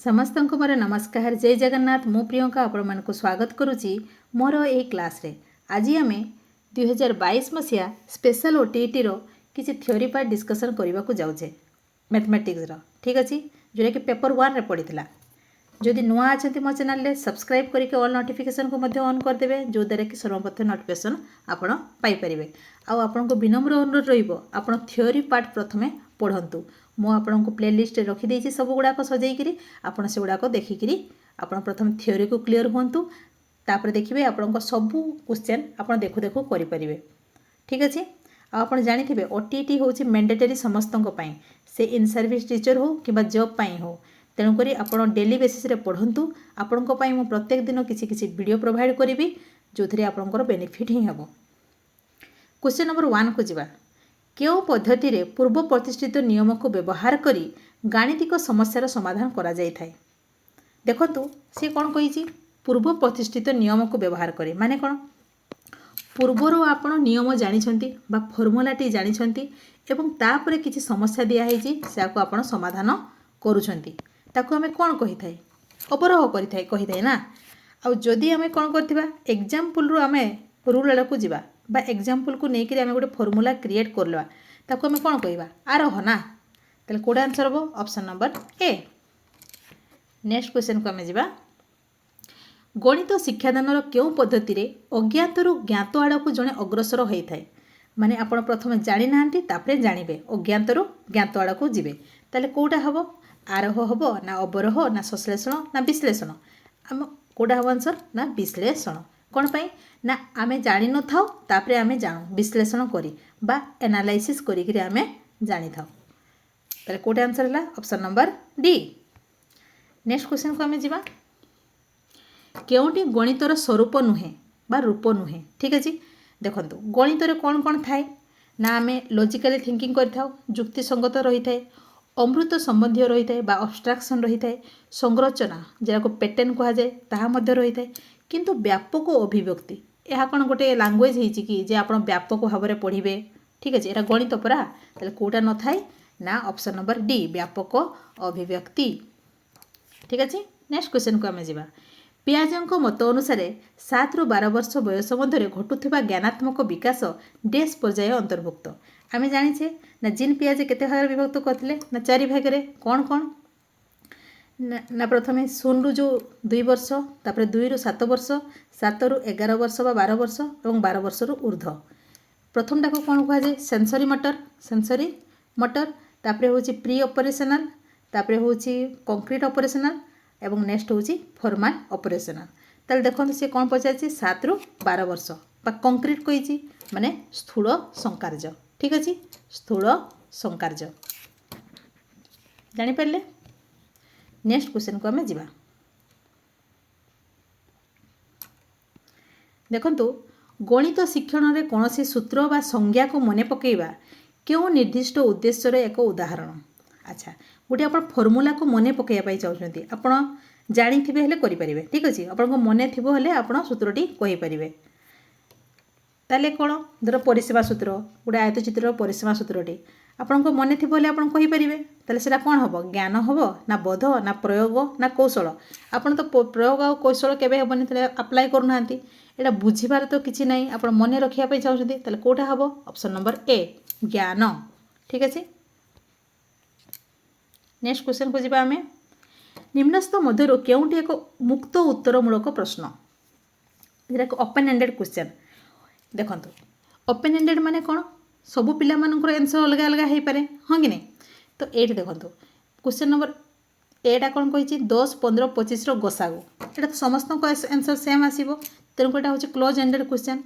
ସମସ୍ତଙ୍କୁ ମୋର ନମସ୍କାର। ଜୟ ଜଗନ୍ନାଥ। ମୁଁ ପ୍ରିୟଙ୍କା ଆପଣମାନଙ୍କୁ ସ୍ୱାଗତ କରୁଛି ମୋର ଏହି କ୍ଲାସ୍ରେ। ଆଜି ଆମେ 2022 ମସିହା ସ୍ପେଶାଲ OTETର କିଛି ଥିଓରି ପାର୍ଟ ଡିସ୍କସନ୍ କରିବାକୁ ଯାଉଛେ ମ୍ୟାଥମେଟିକ୍ସର। ଠିକ୍ ଅଛି, ଯେଉଁଟାକି ପେପର 1ରେ ପଡ଼ିଥିଲା। ଯଦି ନୂଆ ଅଛନ୍ତି ମୋ ଚ୍ୟାନେଲରେ ସବସ୍କ୍ରାଇବ୍ କରିକି ଅଲ୍ ନୋଟିଫିକେସନ୍କୁ ମଧ୍ୟ ଅନ୍ କରିଦେବେ, ଯେଉଁଦ୍ୱାରା କି ସର୍ବପ୍ରଥମେ ନୋଟିଫିକେସନ୍ ଆପଣ ପାଇପାରିବେ। ଆଉ ଆପଣଙ୍କୁ ବିନମ୍ର ଅନୁରୋଧ ରହିବ, ଆପଣ ଥିଓରି ପାର୍ଟ ପ୍ରଥମେ ପଢ଼ନ୍ତୁ। ମୁଁ ଆପଣଙ୍କୁ ପ୍ଲେଲିଷ୍ଟରେ ରଖିଦେଇଛି ସବୁଗୁଡ଼ାକ ସଜେଇକିରି, ଆପଣ ସେଗୁଡ଼ାକ ଦେଖିକିରି ଆପଣ ପ୍ରଥମେ ଥିଓରିକୁ କ୍ଲିଅର୍ ହୁଅନ୍ତୁ। ତାପରେ ଦେଖିବେ ଆପଣଙ୍କ ସବୁ କ୍ୱେଶ୍ଚନ୍ ଆପଣ ଦେଖୁ ଦେଖୁ କରିପାରିବେ। ଠିକ୍ ଅଛି। ଆଉ ଆପଣ ଜାଣିଥିବେ OTET ହେଉଛି ମ୍ୟାଣ୍ଡେଟରୀ ସମସ୍ତଙ୍କ ପାଇଁ, ସେ ଇନ୍ ସର୍ଭିସ୍ ଟିଚର୍ ହେଉ କିମ୍ବା ଜବ୍ ପାଇଁ ହେଉ। ତେଣୁକରି ଆପଣ ଡେଲି ବେସିସ୍ରେ ପଢ଼ନ୍ତୁ। ଆପଣଙ୍କ ପାଇଁ ମୁଁ ପ୍ରତ୍ୟେକ ଦିନ କିଛି କିଛି ଭିଡ଼ିଓ ପ୍ରୋଭାଇଡ଼ କରିବି, ଯେଉଁଥିରେ ଆପଣଙ୍କର ବେନିଫିଟ୍ ହିଁ ହେବ। କ୍ୱେଶ୍ଚନ୍ ନମ୍ବର 1କୁ ଯିବା। କେଉଁ ପଦ୍ଧତିରେ ପୂର୍ବ ପ୍ରତିଷ୍ଠିତ ନିୟମକୁ ବ୍ୟବହାର କରି ଗାଣିତିକ ସମସ୍ୟାର ସମାଧାନ କରାଯାଇଥାଏ? ଦେଖନ୍ତୁ ସେ କ'ଣ କହିଛି, ପୂର୍ବ ପ୍ରତିଷ୍ଠିତ ନିୟମକୁ ବ୍ୟବହାର କରି ମାନେ କ'ଣ? ପୂର୍ବରୁ ଆପଣ ନିୟମ ଜାଣିଛନ୍ତି ବା ଫର୍ମୁଲାଟି ଜାଣିଛନ୍ତି ଏବଂ ତାପରେ କିଛି ସମସ୍ୟା ଦିଆହେଇଛି, ସେହାକୁ ଆପଣ ସମାଧାନ କରୁଛନ୍ତି। ତାକୁ ଆମେ କ'ଣ କହିଥାଏ? ଅବରୋହ କହିଥାଏ ନା। ଆଉ ଯଦି ଆମେ କ'ଣ କରିଥିବା, ଏକ୍ଜାମ୍ପଲ୍ରୁ ଆମେ ରୁଲ୍ ଆଡ଼କୁ ଯିବା ବା ଏକ୍ଜାମ୍ପଲ୍କୁ ନେଇକରି ଆମେ ଗୋଟେ ଫର୍ମୁଲା କ୍ରିଏଟ୍ କରିବା, ତାକୁ ଆମେ କ'ଣ କହିବା? ଆରୋହ ନା। ତାହେଲେ କେଉଁଟା ଆନ୍ସର୍ ହେବ? Option number A. ନେକ୍ସଟ କ୍ୱେଶ୍ଚନକୁ ଆମେ ଯିବା। ଗଣିତ ଶିକ୍ଷାଦାନର କେଉଁ ପଦ୍ଧତିରେ ଅଜ୍ଞାତରୁ ଜ୍ଞାତ ଆଡ଼କୁ ଜଣେ ଅଗ୍ରସର ହୋଇଥାଏ? ମାନେ ଆପଣ ପ୍ରଥମେ ଜାଣିନାହାନ୍ତି, ତାପରେ ଜାଣିବେ, ଅଜ୍ଞାତରୁ ଜ୍ଞାତ ଆଡ଼କୁ ଯିବେ। ତାହେଲେ କେଉଁଟା ହେବ? ଆରୋହ ହେବ ନା ଅବରୋହ ନା ସଂଶ୍ଳେଷଣ ନା ବିଶ୍ଳେଷଣ? ଆମ କେଉଁଟା ହେବ ଆନ୍ସର୍? ନା ବିଶ୍ଳେଷଣ। କ'ଣ ପାଇଁ? ନା ଆମେ ଜାଣିନଥାଉ, ତାପରେ ଆମେ ଜାଣୁ ବିଶ୍ଳେଷଣ କରି ବା ଏନାଲାଇସିସ୍ କରିକିରି ଆମେ ଜାଣିଥାଉ। ତାହେଲେ କେଉଁଟା ଆନ୍ସର୍ ହେଲା? Option number D. ନେକ୍ସଟ କ୍ୱେଶ୍ଚନକୁ ଆମେ ଯିବା। କେଉଁଟି ଗଣିତର ସ୍ୱରୂପ ନୁହେଁ ବା ରୂପ ନୁହେଁ? ଠିକ୍ ଅଛି। ଦେଖନ୍ତୁ ଗଣିତରେ କ'ଣ କ'ଣ ଥାଏ ନା, ଆମେ ଲଜିକାଲି ଥିଙ୍କିଂ କରିଥାଉ, ଯୁକ୍ତିସଙ୍ଗତ ରହିଥାଏ, ଅମୃତ ସମ୍ବନ୍ଧୀୟ ରହିଥାଏ ବା ଅବଷ୍ଟ୍ରାକ୍ସନ୍ ରହିଥାଏ, ସଂରଚନା ଯାହାକୁ ପ୍ୟାଟର୍ନ କୁହାଯାଏ ତାହା ମଧ୍ୟ ରହିଥାଏ। କିନ୍ତୁ ବ୍ୟାପକ ଅଭିବ୍ୟକ୍ତି, ଏହା କ'ଣ ଗୋଟେ ଲାଙ୍ଗୁଏଜ୍ ହେଇଛି କି ଯେ ଆପଣ ବ୍ୟାପକ ଭାବରେ ପଢ଼ିବେ? ଠିକ୍ ଅଛି, ଏଇଟା ଗଣିତ ପରା। ତାହେଲେ କେଉଁଟା ନଥାଏ? ନା ଅପସନ୍ ନମ୍ବର ଡି, ବ୍ୟାପକ ଅଭିବ୍ୟକ୍ତି। ଠିକ୍ ଅଛି। ନେକ୍ସଟ କ୍ୱେଶ୍ଚନକୁ ଆମେ ଯିବା। ପିଆଜେଙ୍କ ମତ ଅନୁସାରେ 7ରୁ 12 ବର୍ଷ ବୟସ ମଧ୍ୟରେ ଘଟୁଥିବା ଜ୍ଞାନାତ୍ମକ ବିକାଶ ଡେସ୍ ପର୍ଯ୍ୟାୟ ଅନ୍ତର୍ଭୁକ୍ତ? ଆମେ ଜାଣିଛେ ନା ଜିନ୍ ପିଆଜେ କେତେ ଭାଗରେ ବିଭକ୍ତ କରିଥିଲେ? ନା 4 ଭାଗରେ। କ'ଣ କ'ଣ? ନା ପ୍ରଥମେ 0ରୁ ଯେଉଁ 2 ବର୍ଷ, ତାପରେ 2ରୁ 7 ବର୍ଷ, 7ରୁ 11 ବର୍ଷ ବା 12 ବର୍ଷ ଏବଂ 12 ବର୍ଷରୁ ଉର୍ଦ୍ଧ୍ୱ। ପ୍ରଥମଟାକୁ କ'ଣ କୁହାଯାଏ? ସେନ୍ସରି ମଟର। ତାପରେ ହେଉଛି ପ୍ରି ଅପରେସନାଲ୍, ତାପରେ ହେଉଛି କଂକ୍ରିଟ୍ ଅପରେସନାଲ୍ ଏବଂ ନେକ୍ସଟ ହେଉଛି ଫର୍ମାଲ୍ ଅପରେସନାଲ୍। ତାହେଲେ ଦେଖନ୍ତୁ ସେ କ'ଣ ପଚାରିଛି? 7ରୁ 12 ବର୍ଷ ବା କଂକ୍ରିଟ୍ କହିଛି, ମାନେ ସ୍ଥୂଳ ସଂକାର୍ଯ୍ୟ। ଠିକ୍ ଅଛି, ସ୍ଥୂଳ ସଂକାର୍ଯ୍ୟ। ଜାଣିପାରିଲେ? ନେକ୍ସଟ କ୍ୱେଶ୍ଚନକୁ ଆମେ ଯିବା। ଦେଖନ୍ତୁ ଗଣିତ ଶିକ୍ଷଣରେ କୌଣସି ସୂତ୍ର ବା ସଂଜ୍ଞାକୁ ମନେ ପକାଇବା କେଉଁ ନିର୍ଦ୍ଦିଷ୍ଟ ଉଦ୍ଦେଶ୍ୟର ଏକ ଉଦାହରଣ? ଆଚ୍ଛା, ଗୋଟେ ଆପଣ ଫର୍ମୁଲାକୁ ମନେ ପକାଇବା ପାଇଁ ଚାହୁଁଛନ୍ତି, ଆପଣ ଜାଣିଥିବେ ହେଲେ କରିପାରିବେ। ଠିକ୍ ଅଛି, ଆପଣଙ୍କ ମନେ ଥିବ ହେଲେ ଆପଣ ସୂତ୍ରଟି କହିପାରିବେ। ତାହେଲେ କ'ଣ? ଧର ପରିସୀମା ସୂତ୍ର, ଗୋଟେ ଆୟତଚିତ୍ରର ପରିସୀମା ସୂତ୍ରଟି ଆପଣଙ୍କ ମନେ ଥିବ ହେଲେ ଆପଣ କହିପାରିବେ। ତାହେଲେ ସେଇଟା କ'ଣ ହେବ? ଜ୍ଞାନ ହେବ ନା ବୋଧ ନା ପ୍ରୟୋଗ ନା କୌଶଳ? ଆପଣ ତ ପ୍ରୟୋଗ ଆଉ କୌଶଳ କେବେ ହେବନି, ତାହେଲେ ଆପ୍ଲାଏ କରୁନାହାନ୍ତି। ଏଇଟା ବୁଝିବାର ତ କିଛି ନାହିଁ, ଆପଣ ମନେ ରଖିବା ପାଇଁ ଚାହୁଁଛନ୍ତି, ତାହେଲେ କେଉଁଟା ହେବ? ଅପସନ୍ ନମ୍ବର ଏ, ଜ୍ଞାନ। ଠିକ୍ ଅଛି। ନେକ୍ସଟ କ୍ୱେଶ୍ଚନକୁ ଯିବା ଆମେ। ନିମ୍ନସ୍ଥ ମଧ୍ୟରୁ କେଉଁଟି ଏକ ମୁକ୍ତ ଉତ୍ତରମୂଳକ ପ୍ରଶ୍ନ? ଯେଉଁଟାକି ଓପନ୍ ଏଣ୍ଡେଡ୍ କ୍ୱେଶ୍ଚନ୍। ଦେଖନ୍ତୁ ଓପନ୍ ଏଣ୍ଡେଡ୍ ମାନେ କ'ଣ? ସବୁ ପିଲାମାନଙ୍କର ଆନ୍ସର୍ ଅଲଗା ଅଲଗା ହେଇପାରେ, ହଁ କି ନାହିଁ? ତ ଏଇଠି ଦେଖନ୍ତୁ କ୍ୱେଶ୍ଚନ୍ ନମ୍ବର ଏଟା କ'ଣ କହିଛି? 10, 15, 25ର ଗସାଗୁ। ଏଇଟା ତ ସମସ୍ତଙ୍କ ଆନ୍ସର୍ ସେମ୍ ଆସିବ, ତେଣୁକରି ଏଇଟା ହେଉଛି କ୍ଲୋଜ୍ ଏଣ୍ଡେଡ୍ କ୍ୱେଶ୍ଚନ୍।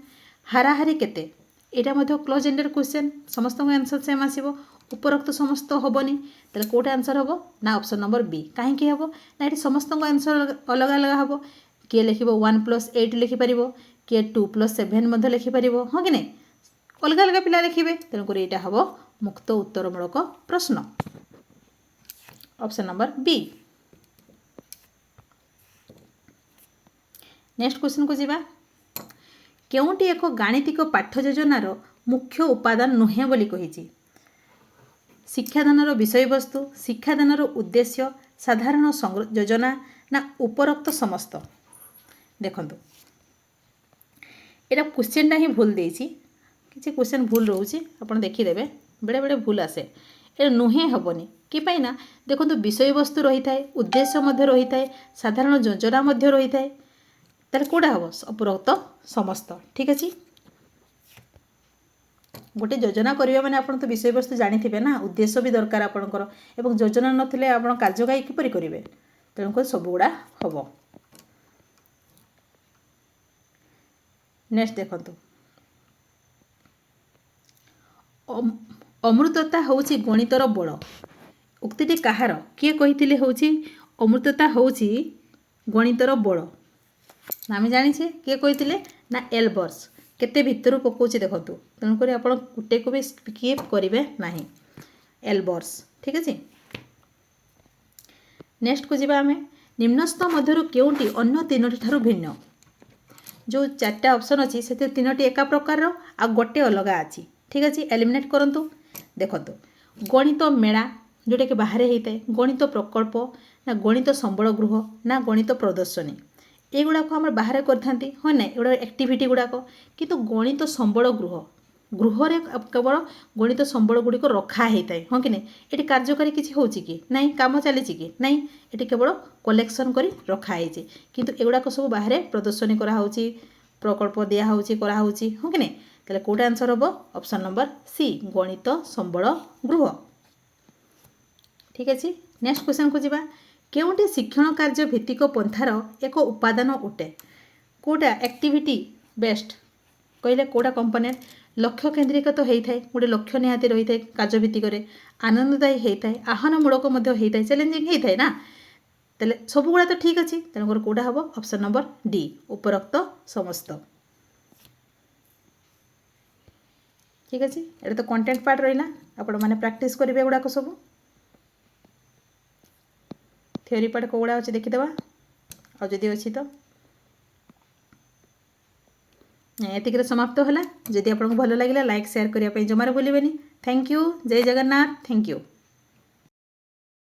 ହାରାହାରି କେତେ? ଏଇଟା ମଧ୍ୟ କ୍ଲୋଜ୍ ଏଣ୍ଡେଡ୍ କ୍ୱେଶ୍ଚନ୍, ସମସ୍ତଙ୍କ ଆନ୍ସର୍ ସେମ୍ ଆସିବ। ଉପରୋକ୍ତ ସମସ୍ତ ହେବନି, ତାହେଲେ କେଉଁଟା ଆନ୍ସର୍ ହେବ? ନା ଅପସନ୍ ନମ୍ବର ବି। କାହିଁକି ହେବ? ନା ଏଠି ସମସ୍ତଙ୍କ ଆନ୍ସର୍ ଅଲଗା ଅଲଗା ହେବ। କିଏ ଲେଖିବ 1 + 8 ଲେଖିପାରିବ, କିଏ 2 + 7 ମଧ୍ୟ ଲେଖିପାରିବ, ହଁ କି ନାହିଁ? ଅଲଗା ଅଲଗା ପିଲା ଲେଖିବେ, ତେଣୁକରି ଏଇଟା ହେବ ମୁକ୍ତ ଉତ୍ତରମୂଳକ ପ୍ରଶ୍ନ, ଅପସନ୍ ନମ୍ବର ବି। ନେକ୍ସଟ କ୍ୱେଶ୍ଚନକୁ ଯିବା। କେଉଁଟି ଏକ ଗାଣିତିକ ପାଠ୍ୟ ଯୋଜନାର ମୁଖ୍ୟ ଉପାଦାନ ନୁହେଁ ବୋଲି କହିଛି? ଶିକ୍ଷାଦାନର ବିଷୟବସ୍ତୁ, ଶିକ୍ଷାଦାନର ଉଦ୍ଦେଶ୍ୟ, साधारण योजना ना उपरोक्त समस्त देखंतु एटा क्वेश्चन ही भूल देछि किसी क्वेश्चन भूल रोचे आपन देखिदेवे बेले बेले भूल आसे ए नुहे हेबनी कि ना देखो विषय वस्तु रही थाए उद्देश्य मध्य रही थाए साधारण योजना मध्य रही थाए ताले कोडा हबो उपरोक्त समस्त ठीक अछि गोटे योजना करिवे माने आपण तो विषय वस्तु जानि थिबे ना उद्देश्य भी दरकार आपणकर एवं योजना नथिले आपण कार्यगाई किपरि करिवे तेणुक सब गुड़ा हबो नेक्स्ट देखंतु अमृतता होउची गणितर बड़ उक्तिटी कहार किए कहिथिले होउची अमृतता होउची गणितर बड़ आम जानिछे किए कहिथिले ना एल्बर्स केते भितर पकाउची देखंतु तेणुक आप गोटे को भी स्किप करेंगे ना एल्बर्स ठीक अच्छे नेक्स्ट को जीवा आम निम्नस्थ मध्य केउंटी अन्य तीनोटी ठारू भिन्न जो चार्टा ऑप्शन अच्छी से तीनोटी एका प्रकार आ गोटे अलग अच्छी ठीक अच्छे एलिमिनेट करंतु देखंतु गणित मेला जोटा कि बाहर होता है गणित प्रकल्प ना गणित संबल गृह ना गणित प्रदर्शनी एगुड़ाक आम बाहर करते हाँ ना एगुड़ा एक्टिविटी गुड़ाक किंतु गणित संबल गृह गृह केवल गणित संबल गुड़िक रखा होता है हाँ कि नहीं ये कार्यकारी किसी हो ना कम चली कि नहीं ये केवल कलेक्शन कर रखाई किंतु एगुड़ाक सब बाहर प्रदर्शनी कराऊँच प्रकल्प दिखाऊँच कराऊँच हाँ कि नहीं ताले कोड आंसर हम ऑप्शन नंबर सी गणित संबल गृह ठीक अच्छे नेक्स्ट क्वेश्चन को जीवा केउंटी शिक्षण कार्य भित्तिक पंथार एक उपादान उठे कोटा एक्टिविटी बेस्ट कहले कोटा कंपोनेंट लक्ष्य केन्द्रीकृत होता है गोटे लक्ष्य निहाती रही है कार्य भित्तिक आनंददायी होता है आह्वानमूलक होता है चैलेंजिंग होता है ना तेल सब गुड़ा तो ठीक अच्छे तेणुकर कोटा हम ऑप्शन नंबर डी उपरोक्त समस्त ठीक अच्छे ये तो कंटेंट पार्ट रहा आपण मैंने प्रैक्टिस करेंगे गुड़ाक सब थ्योरी पार्ट को गुड़ा अच्छे देखीदे और जदि अच्छी तो एतिक समाप्त होला जदि आपको भल लगे लाइक शेयर करने जमार भूलें थैंक यू जय जगन्नाथ थैंक यू।